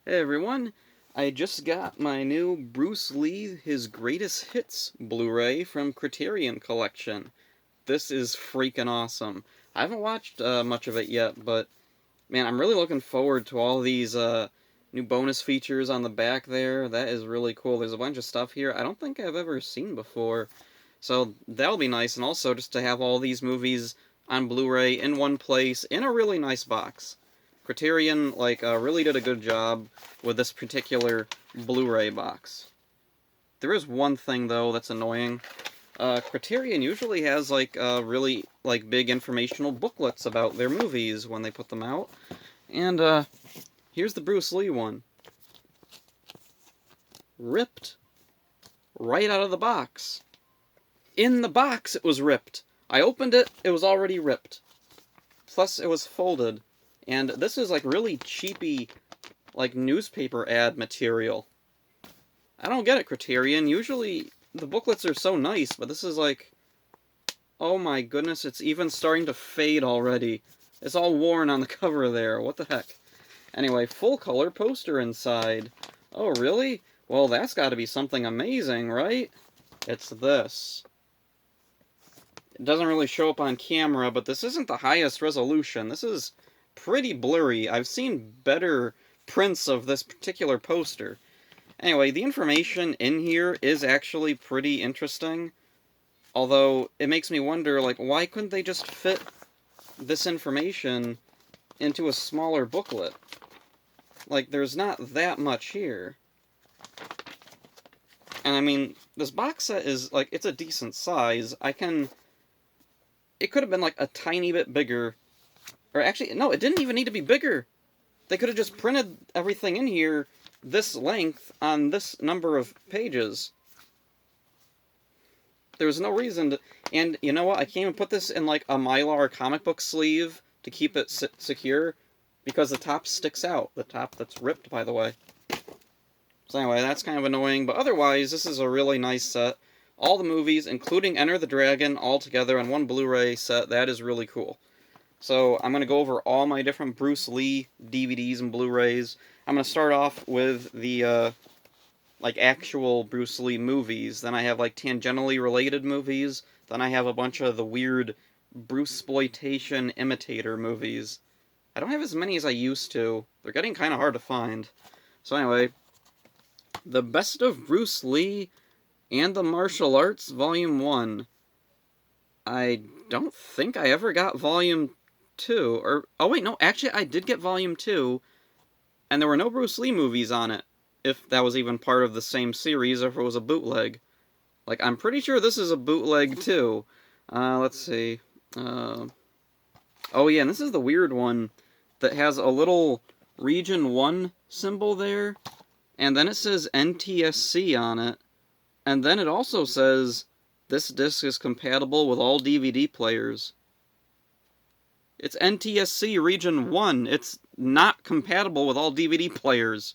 Hey everyone, I just got my new Bruce Lee His Greatest Hits Blu-ray from Criterion Collection. This is freaking awesome. I haven't watched much of it yet, but man, I'm really looking forward to all these new bonus features on the back there. That is really cool. There's a bunch of stuff here I don't think I've ever seen before. So that'll be nice, and also just to have all these movies on Blu-ray in one place in a really nice box. Criterion, really did a good job with this particular Blu-ray box. There is one thing, though, that's annoying. Criterion usually has, really, big informational booklets about their movies when they put them out. And, here's the Bruce Lee one. Ripped right out of the box. In the box, it was ripped. I opened it, it was already ripped. Plus, it was folded. And this is, really cheapy, newspaper ad material. I don't get it, Criterion. Usually, the booklets are so nice, but this is oh my goodness, it's even starting to fade already. It's all worn on the cover there. What the heck? Anyway, full-color poster inside. Oh, really? Well, that's gotta be something amazing, right? It's this. It doesn't really show up on camera, but this isn't the highest resolution. This is pretty blurry. I've seen better prints of this particular poster. Anyway, the information in here is actually pretty interesting. Although, it makes me wonder, why couldn't they just fit this information into a smaller booklet? There's not that much here. And I mean, this box set is, it's a decent size. It could have been, a tiny bit bigger. Or actually, no, it didn't even need to be bigger. They could have just printed everything in here this length on this number of pages. There was no reason to... And you know what? I can't even put this in, a Mylar comic book sleeve to keep it secure, because the top sticks out. The top that's ripped, by the way. So anyway, that's kind of annoying, but otherwise, this is a really nice set. All the movies, including Enter the Dragon, all together on one Blu-ray set. That is really cool. So, I'm going to go over all my different Bruce Lee DVDs and Blu-rays. I'm going to start off with the, actual Bruce Lee movies. Then I have, tangentially related movies. Then I have a bunch of the weird Bruceploitation imitator movies. I don't have as many as I used to. They're getting kind of hard to find. So anyway, The Best of Bruce Lee and the Martial Arts, Volume 1. I don't think I ever got Volume 2, or... Oh wait, no, actually I did get Volume 2, and there were no Bruce Lee movies on it, if that was even part of the same series, or if it was a bootleg. I'm pretty sure this is a bootleg, too. Let's see. Oh yeah, and this is the weird one that has a little Region 1 symbol there, and then it says NTSC on it, and then it also says, this disc is compatible with all DVD players. It's NTSC Region 1. It's not compatible with all DVD players.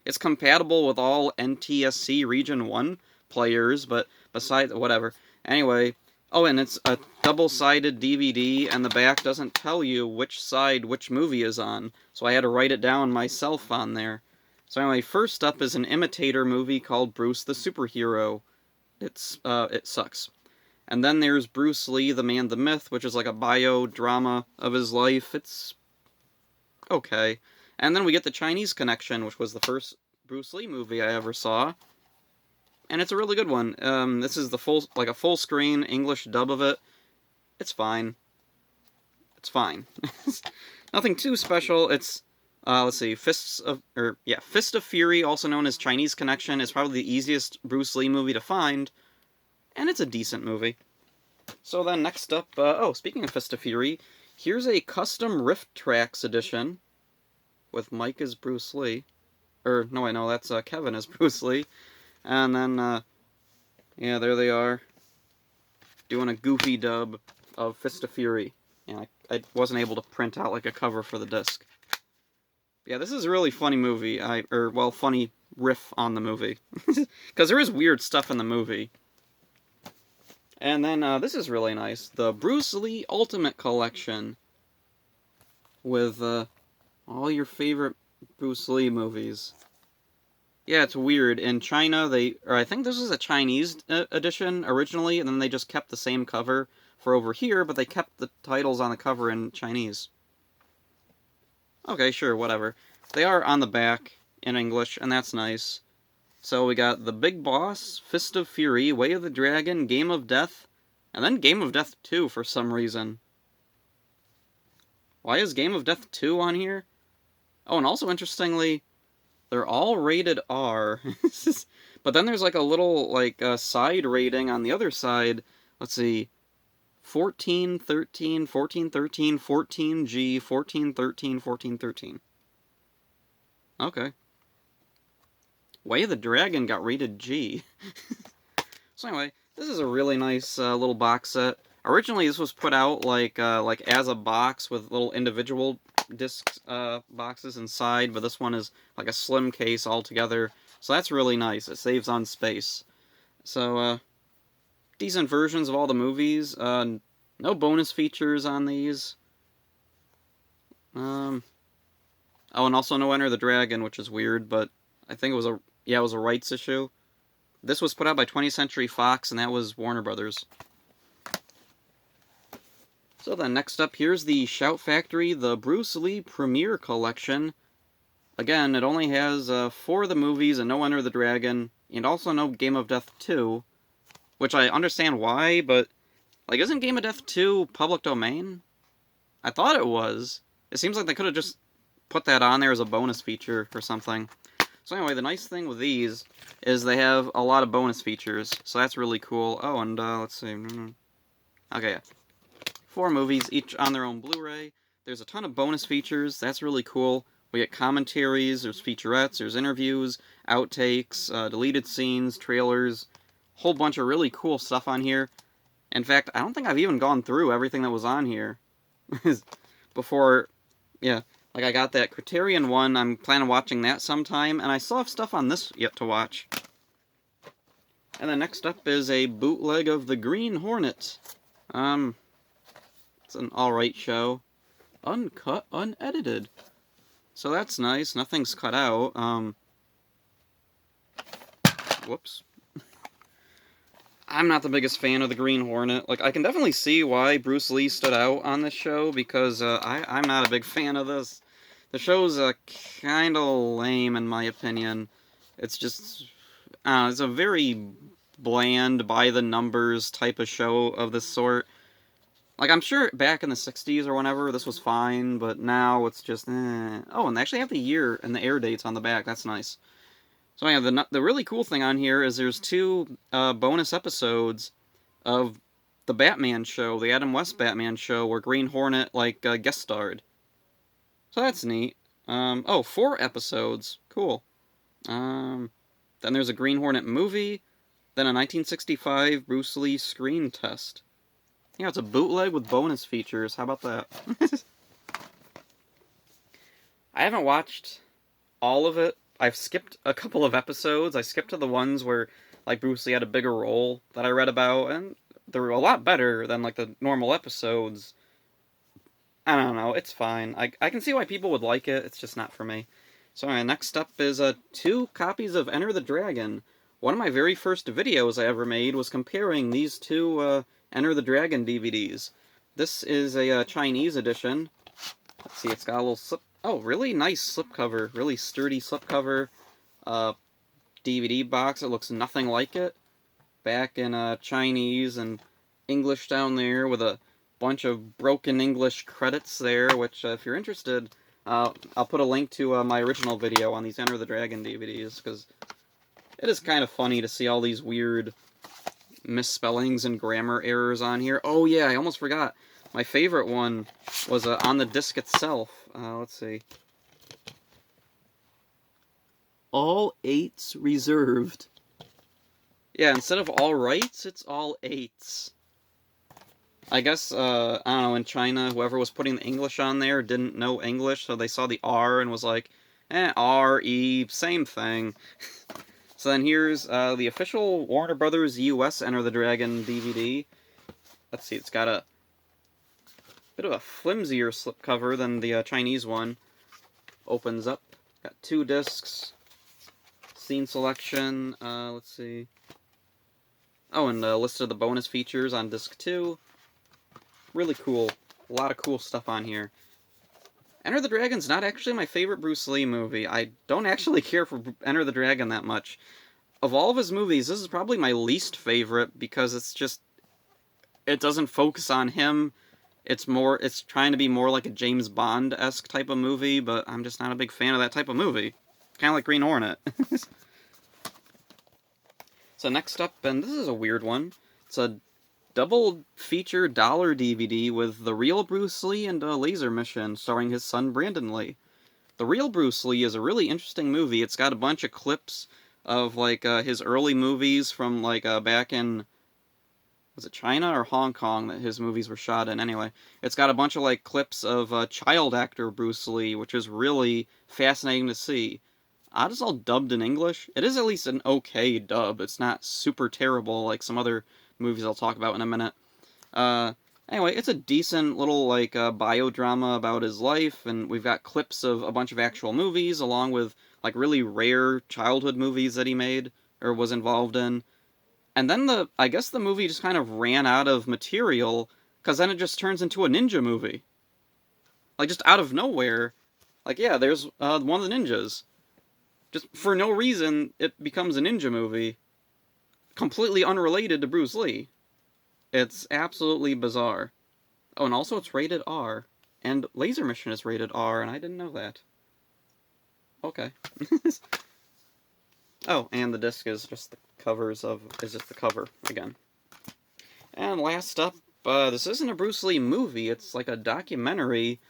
It's compatible with all NTSC Region 1 players, but besides, whatever. Anyway, oh, and it's a double-sided DVD, and the back doesn't tell you which side which movie is on, so I had to write it down myself on there. So anyway, first up is an imitator movie called Bruce the Superhero. It sucks. And then there's Bruce Lee, the Man, the Myth, which is like a bio-drama of his life. It's okay. And then we get The Chinese Connection, which was the first Bruce Lee movie I ever saw. And it's a really good one. This is a full-screen English dub of it. It's fine. It's fine. Nothing too special. It's, let's see, Fist of Fury, also known as Chinese Connection, is probably the easiest Bruce Lee movie to find. And it's a decent movie. So then next up, speaking of Fist of Fury, here's a custom Riff Tracks edition with Mike as Bruce Lee. No, I know, that's Kevin as Bruce Lee. And then, yeah, there they are, doing a goofy dub of Fist of Fury. Yeah, I wasn't able to print out, a cover for the disc. Yeah, this is a really funny movie, funny riff on the movie. Because there is weird stuff in the movie. And then, this is really nice. The Bruce Lee Ultimate Collection. With, all your favorite Bruce Lee movies. Yeah, it's weird. In China, or I think this was a Chinese edition originally, and then they just kept the same cover for over here, but they kept the titles on the cover in Chinese. Okay, sure, whatever. They are on the back in English, and that's nice. So we got The Big Boss, Fist of Fury, Way of the Dragon, Game of Death, and then Game of Death 2 for some reason. Why is Game of Death 2 on here? Oh, and also interestingly, they're all rated R. But then there's like a little side rating on the other side. Let's see. 14, 13, 14, 13, 14G, 14, 13, 14, 13. Okay. Way of the Dragon got rated G. So anyway, this is a really nice little box set. Originally, this was put out like as a box with little individual disc boxes inside, but this one is like a slim case altogether. So that's really nice. It saves on space. So decent versions of all the movies. No bonus features on these. Oh, and also no Enter the Dragon, which is weird, but I think it was a rights issue. This was put out by 20th Century Fox, and that was Warner Brothers. So then, next up, here's the Shout Factory, the Bruce Lee Premiere Collection. Again, it only has 4 of the movies and no Enter the Dragon, and also no Game of Death 2, which I understand why, but, isn't Game of Death 2 public domain? I thought it was. It seems like they could have just put that on there as a bonus feature or something. So anyway, the nice thing with these is they have a lot of bonus features, so that's really cool. Oh, and let's see. Okay, yeah. 4 movies, each on their own Blu-ray. There's a ton of bonus features, that's really cool. We get commentaries, there's featurettes, there's interviews, outtakes, deleted scenes, trailers, whole bunch of really cool stuff on here. In fact, I don't think I've even gone through everything that was on here before, yeah. I got that Criterion one, I'm planning on watching that sometime, and I still have stuff on this yet to watch. And then next up is a bootleg of the Green Hornet. It's an alright show. Uncut, unedited. So that's nice, nothing's cut out. Whoops. I'm not the biggest fan of the Green Hornet. I can definitely see why Bruce Lee stood out on this show, because I'm not a big fan of this. The show's kind of lame, in my opinion. It's just, it's a very bland, by-the-numbers type of show of this sort. I'm sure back in the 60s or whenever, this was fine, but now it's just, Oh, and they actually have the year and the air dates on the back. That's nice. So yeah, the really cool thing on here is there's 2 bonus episodes of the Batman show, the Adam West Batman show, where Green Hornet, guest starred. So that's neat. 4 episodes. Cool. Then there's a Green Hornet movie, then a 1965 Bruce Lee screen test. Yeah, it's a bootleg with bonus features. How about that? I haven't watched all of it. I've skipped a couple of episodes. I skipped to the ones where, Bruce Lee had a bigger role that I read about, and they were a lot better than, the normal episodes. I don't know, it's fine. I can see why people would like it, it's just not for me. So next up is 2 copies of Enter the Dragon. One of my very first videos I ever made was comparing these 2 Enter the Dragon DVDs. This is a Chinese edition. Let's see, it's got a little slip... Oh, really nice slipcover. Really sturdy slipcover. DVD box. It looks nothing like it. Back in Chinese and English down there with a bunch of broken English credits there, which, if you're interested, I'll put a link to my original video on these Enter the Dragon DVDs, because it is kind of funny to see all these weird misspellings and grammar errors on here. Oh yeah, I almost forgot. My favorite one was on the disc itself. Let's see. All 8s reserved. Yeah, instead of all rights, it's all 8s. I guess, I don't know, in China, whoever was putting the English on there didn't know English, so they saw the R and was like, R, E, same thing. So then here's the official Warner Brothers US Enter the Dragon DVD. Let's see, it's got a bit of a flimsier slipcover than the Chinese one. Opens up. Got 2 discs. Scene selection. Let's see. Oh, and a list of the bonus features on disc 2. Really cool. A lot of cool stuff on here. Enter the Dragon's not actually my favorite Bruce Lee movie. I don't actually care for Enter the Dragon that much. Of all of his movies, this is probably my least favorite because it's just... It doesn't focus on him. It's trying to be more like a James Bond-esque type of movie, but I'm just not a big fan of that type of movie. Kind of like Green Hornet. So next up, and this is a weird one, it's a double feature dollar DVD with The Real Bruce Lee and a Laser Mission starring his son Brandon Lee. The Real Bruce Lee is a really interesting movie. It's got a bunch of clips of like his early movies from like back in, was it China or Hong Kong that his movies were shot in? Anyway, it's got a bunch of like clips of child actor Bruce Lee, which is really fascinating to see. It's all dubbed in English. It is at least an okay dub. It's not super terrible like some other movies I'll talk about in a minute. Anyway, it's a decent little like biodrama about his life, and we've got clips of a bunch of actual movies along with like really rare childhood movies that he made or was involved in. And then I guess the movie just kind of ran out of material, because then it just turns into a ninja movie. Like, just out of nowhere. Like, yeah, there's one of the ninjas. Just for no reason, it becomes a ninja movie. Completely unrelated to Bruce Lee. It's absolutely bizarre. Oh, and also it's rated R. And Laser Mission is rated R, and I didn't know that. Okay. Oh, and the disc is just the cover again. And last up, this isn't a Bruce Lee movie, it's like a documentary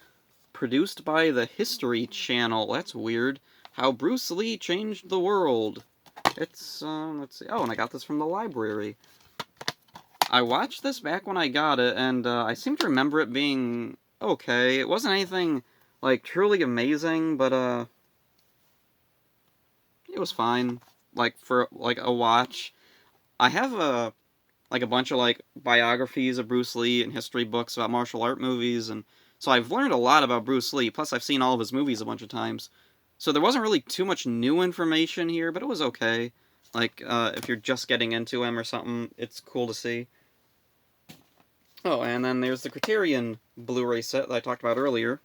produced by the History Channel. That's weird. How Bruce Lee Changed the World. It's, let's see. Oh, and I got this from the library. I watched this back when I got it, and I seem to remember it being okay. It wasn't anything, like, truly amazing, but, it was fine. Like, for, like, a watch. I have a bunch of, like, biographies of Bruce Lee and history books about martial art movies, and so I've learned a lot about Bruce Lee, plus I've seen all of his movies a bunch of times. So there wasn't really too much new information here, but it was okay. Like, if you're just getting into him or something, it's cool to see. Oh, and then there's the Criterion Blu-ray set that I talked about earlier.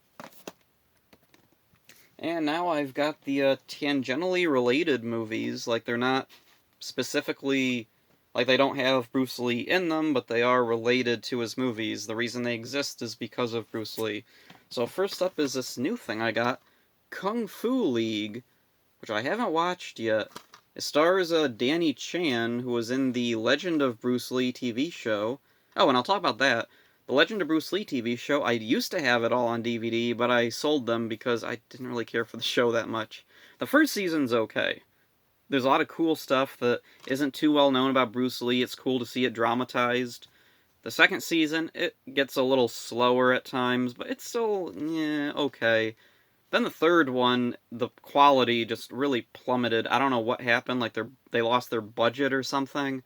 And now I've got the tangentially related movies. Like, they're not specifically... Like, they don't have Bruce Lee in them, but they are related to his movies. The reason they exist is because of Bruce Lee. So first up is this new thing I got, Kung Fu League, which I haven't watched yet. It stars Danny Chan, who was in the Legend of Bruce Lee TV show. Oh, and I'll talk about that. The Legend of Bruce Lee TV show, I used to have it all on DVD, but I sold them because I didn't really care for the show that much. The first season's okay. There's a lot of cool stuff that isn't too well known about Bruce Lee. It's cool to see it dramatized. The second season, it gets a little slower at times, but it's still, okay. Then the third one, the quality just really plummeted. I don't know what happened, like they lost their budget or something.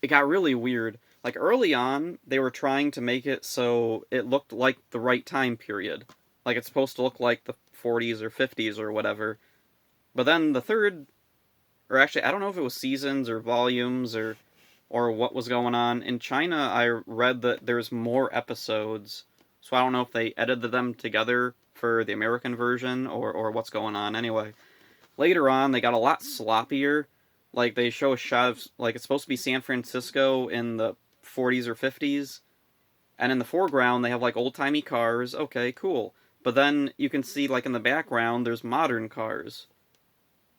It got really weird. Like, early on, they were trying to make it so it looked like the right time period. Like, it's supposed to look like the 40s or 50s or whatever. But then the third... Or actually, I don't know if it was seasons or volumes or what was going on. In China, I read that there's more episodes, so I don't know if they edited them together for the American version or what's going on. Anyway, later on, they got a lot sloppier. Like, they show a shot of, like, it's supposed to be San Francisco in the 40s or 50s, and in the foreground, they have, like, old-timey cars. Okay, cool. But then you can see, like, in the background, there's modern cars.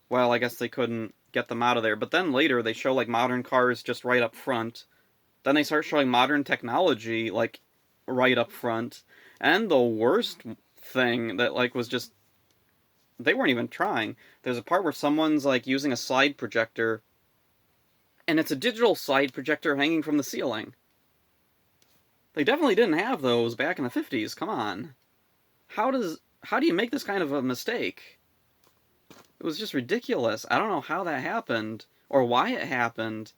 Well, I guess they couldn't get them out of there. But then later, they show, like, modern cars just right up front. Then they start showing modern technology, like, right up front. And the worst thing that, like, was just... They weren't even trying. There's a part where someone's, like, using a slide projector, and it's a digital slide projector hanging from the ceiling. They definitely didn't have those back in the 50s, come on. How do you make this kind of a mistake? It was just ridiculous. I don't know how that happened, or why it happened.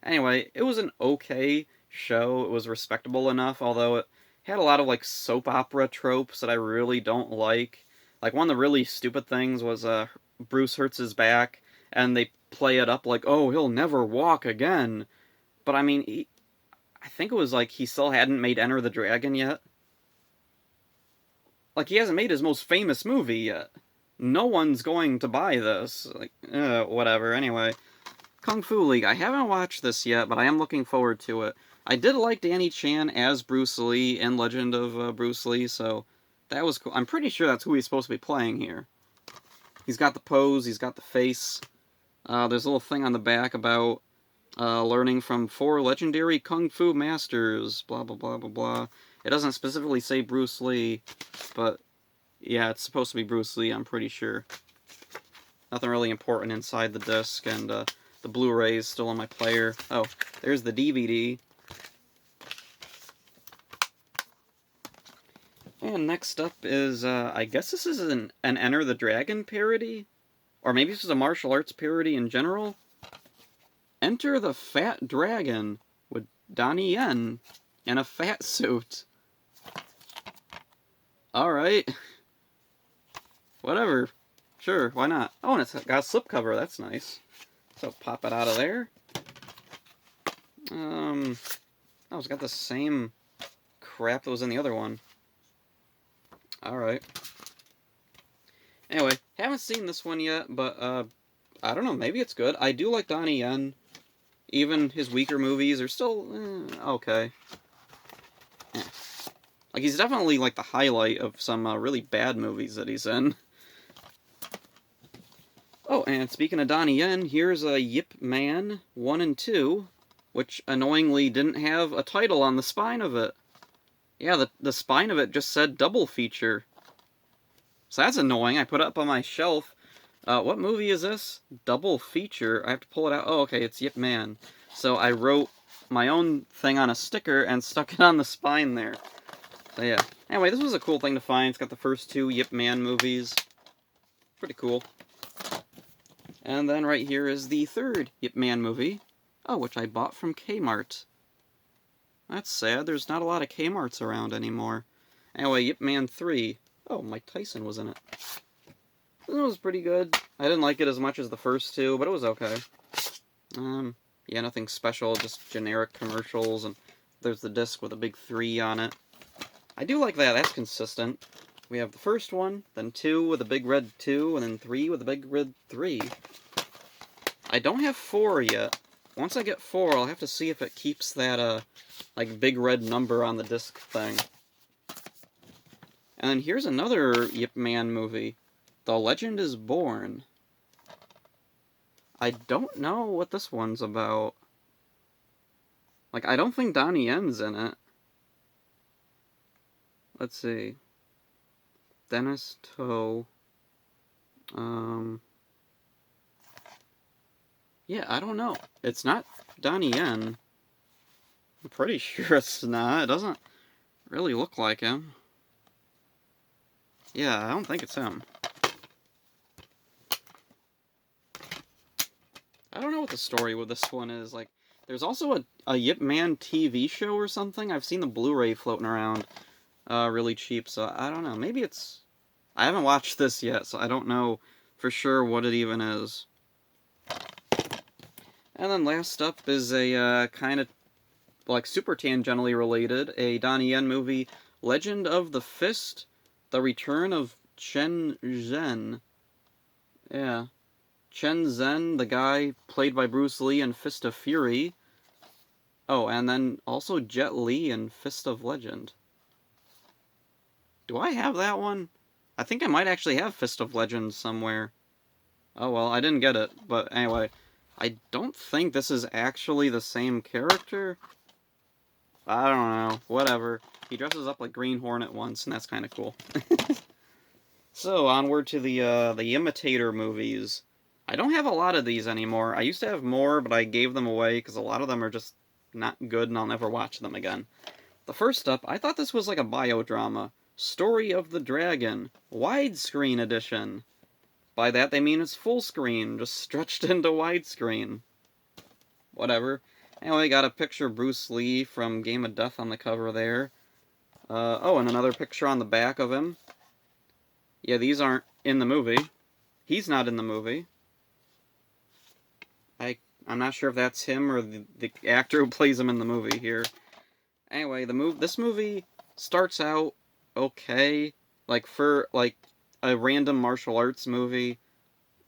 Anyway, it was an okay show. It was respectable enough, although it had a lot of, like, soap opera tropes that I really don't like. Like, one of the really stupid things was Bruce hurts his back, and they play it up like, oh, he'll never walk again. But I mean, I think it was like he still hadn't made Enter the Dragon yet. Like, he hasn't made his most famous movie yet. No one's going to buy this. Like, whatever. Anyway, Kung Fu League. I haven't watched this yet, but I am looking forward to it. I did like Danny Chan as Bruce Lee in Legend of Bruce Lee, so that was cool. I'm pretty sure that's who he's supposed to be playing here. He's got the pose, he's got the face. There's a little thing on the back about learning from 4 legendary Kung Fu masters, blah, blah, blah, blah, blah. It doesn't specifically say Bruce Lee, but yeah, it's supposed to be Bruce Lee, I'm pretty sure. Nothing really important inside the disc, and the Blu-ray is still on my player. Oh, there's the DVD. And next up is, I guess this is an Enter the Dragon parody? Or maybe this is a martial arts parody in general? Enter the Fat Dragon with Donnie Yen in a fat suit. Alright. Whatever. Sure, why not? Oh, and it's got a slipcover, that's nice. So pop it out of there. Oh, it's got the same crap that was in the other one. Alright. Anyway, haven't seen this one yet, but, I don't know, maybe it's good. I do like Donnie Yen. Even his weaker movies are still, okay. Like, he's definitely, like, the highlight of some, really bad movies that he's in. Oh, and speaking of Donnie Yen, here's a Yip Man 1 and 2, which annoyingly didn't have a title on the spine of it. Yeah, the spine of it just said double feature. So that's annoying. I put it up on my shelf. What movie is this? Double feature. I have to pull it out. Oh, okay, it's Yip Man. So I wrote my own thing on a sticker and stuck it on the spine there. So yeah. Anyway, this was a cool thing to find. It's got the first 2 Yip Man movies. Pretty cool. And then right here is the 3rd Yip Man movie. Oh, which I bought from Kmart. That's sad. There's not a lot of Kmarts around anymore. Anyway, Yip Man 3. Oh, Mike Tyson was in it. It was pretty good. I didn't like it as much as the first 2, but it was okay. Yeah, nothing special, just generic commercials, and there's the disc with a big 3 on it. I do like that, that's consistent. We have the first one, then 2 with a big red 2, and then 3 with a big red 3. I don't have 4 yet. Once I get 4, I'll have to see if it keeps that, like, big red number on the disc thing. And then here's another Yip Man movie. The Legend is Born. I don't know what this one's about. Like, I don't think Donnie Yen's in it. Let's see. Dennis To. Yeah, I don't know. It's not Donnie Yen. I'm pretty sure it's not. It doesn't really look like him. Yeah, I don't think it's him. I don't know what the story with this one is. Like, there's also a Yip Man TV show or something. I've seen the Blu-ray floating around really cheap, so I don't know. Maybe it's... I haven't watched this yet, so I don't know for sure what it even is. And then last up is a kind of, like, super tangentially related, a Donnie Yen movie, Legend of the Fist, The Return of Chen Zhen. Yeah. Chen Zhen, the guy played by Bruce Lee in Fist of Fury. Oh, and then also Jet Li in Fist of Legend. Do I have that one? I think I might actually have Fist of Legend somewhere. Oh well, I didn't get it. But anyway, I don't think this is actually the same character. I don't know. Whatever. He dresses up like Green Hornet once, and that's kind of cool. So, onward to the imitator movies. I don't have a lot of these anymore. I used to have more, but I gave them away because a lot of them are just not good and I'll never watch them again. The first up, I thought this was like a biodrama. Story of the Dragon, widescreen edition. By that they mean it's full screen, just stretched into widescreen. Whatever. Anyway, got a picture of Bruce Lee from Game of Death on the cover there. Oh, and another picture on the back of him. Yeah, these aren't in the movie. He's not in the movie. I'm not sure if that's him or the actor who plays him in the movie here. Anyway, this movie starts out okay. Like, for, like, a random martial arts movie,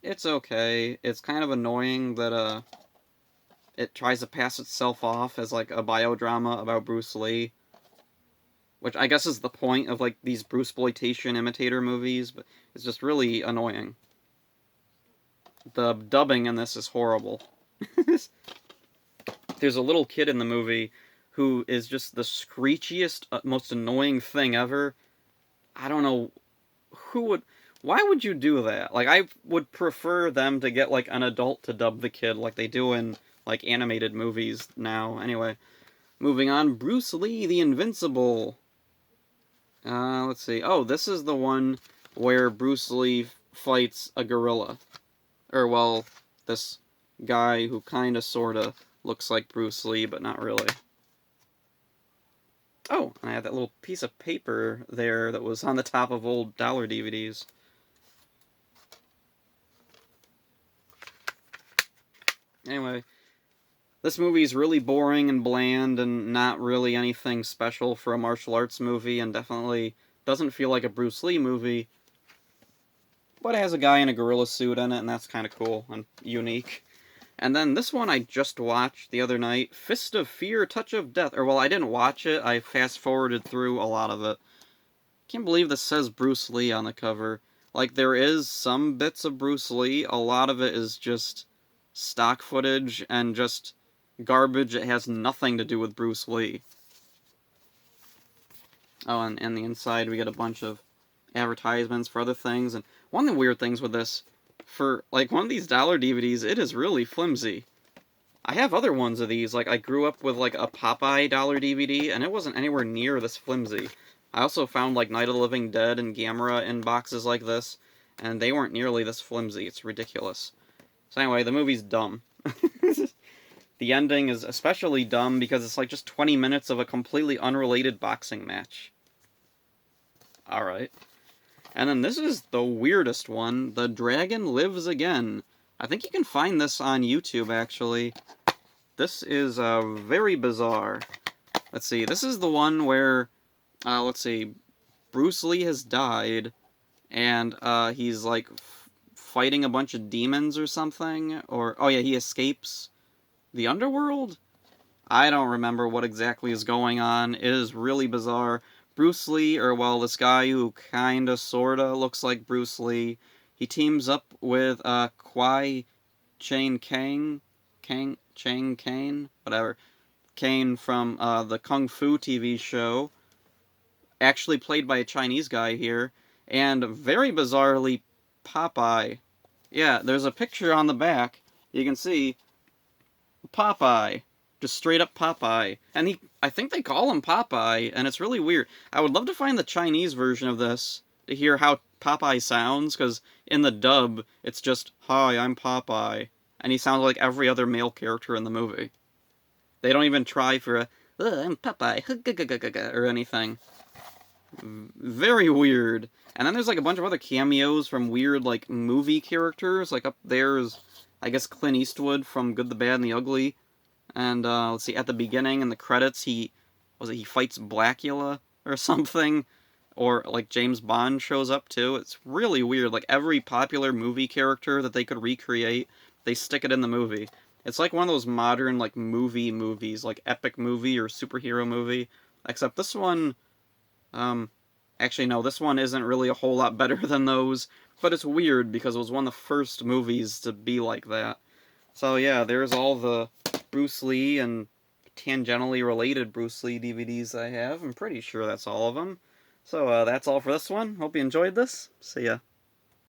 it's okay. It's kind of annoying that, it tries to pass itself off as, like, a biodrama about Bruce Lee. Which I guess is the point of, like, these Bruceploitation imitator movies, but it's just really annoying. The dubbing in this is horrible. There's a little kid in the movie who is just the screechiest, most annoying thing ever. I don't know who would... Why would you do that? Like, I would prefer them to get, like, an adult to dub the kid like they do in, like, animated movies now. Anyway, moving on. Bruce Lee, the Invincible. Let's see. Oh, this is the one where Bruce Lee fights a gorilla. Or, well, this guy who kinda, sorta looks like Bruce Lee, but not really. Oh, and I had that little piece of paper there that was on the top of old dollar DVDs. Anyway, this movie is really boring and bland and not really anything special for a martial arts movie, and definitely doesn't feel like a Bruce Lee movie, but it has a guy in a gorilla suit in it, and that's kind of cool and unique. And then this one I just watched the other night, Fist of Fear, Touch of Death. Or, well, I didn't watch it, I fast-forwarded through a lot of it. Can't believe this says Bruce Lee on the cover. Like, there is some bits of Bruce Lee, a lot of it is just stock footage and just garbage. It has nothing to do with Bruce Lee. Oh, and the inside we get a bunch of advertisements for other things. And one of the weird things with this, for, like, one of these dollar DVDs, it is really flimsy. I have other ones of these, like, I grew up with, like, a Popeye dollar DVD, and it wasn't anywhere near this flimsy. I also found, like, Night of the Living Dead and Gamera in boxes like this, and they weren't nearly this flimsy. It's ridiculous. So anyway, the movie's dumb. The ending is especially dumb because it's, like, just 20 minutes of a completely unrelated boxing match. Alright. And then this is the weirdest one, The Dragon Lives Again. I think you can find this on YouTube, actually. This is very bizarre. Let's see, this is the one where, let's see, Bruce Lee has died, and he's, like, fighting a bunch of demons or something, or, oh yeah, he escapes the underworld? I don't remember what exactly is going on. It is really bizarre. Bruce Lee, or, well, this guy who kinda, sorta looks like Bruce Lee, he teams up with, Kwai Chang Kane, whatever. Kane from, the Kung Fu TV show, actually played by a Chinese guy here, and very bizarrely, Popeye. Yeah, there's a picture on the back, you can see, Popeye. Just straight up Popeye. And I think they call him Popeye, and it's really weird. I would love to find the Chinese version of this, to hear how Popeye sounds, because in the dub, it's just, "Hi, I'm Popeye." And he sounds like every other male character in the movie. They don't even try for a, "I'm Popeye," or anything. Very weird. And then there's, like, a bunch of other cameos from weird, like, movie characters. Like, up there's, I guess, Clint Eastwood from Good, the Bad, and the Ugly. And, let's see, at the beginning, in the credits, he fights Blackula or something? Or, like, James Bond shows up, too. It's really weird. Like, every popular movie character that they could recreate, they stick it in the movie. It's like one of those modern, like, movies, like epic movie or superhero movie. Except this one, actually, no, this one isn't really a whole lot better than those. But it's weird, because it was one of the first movies to be like that. So, yeah, there's all the Bruce Lee and tangentially related Bruce Lee DVDs I have. I'm pretty sure that's all of them. So, that's all for this one. Hope you enjoyed this. See ya.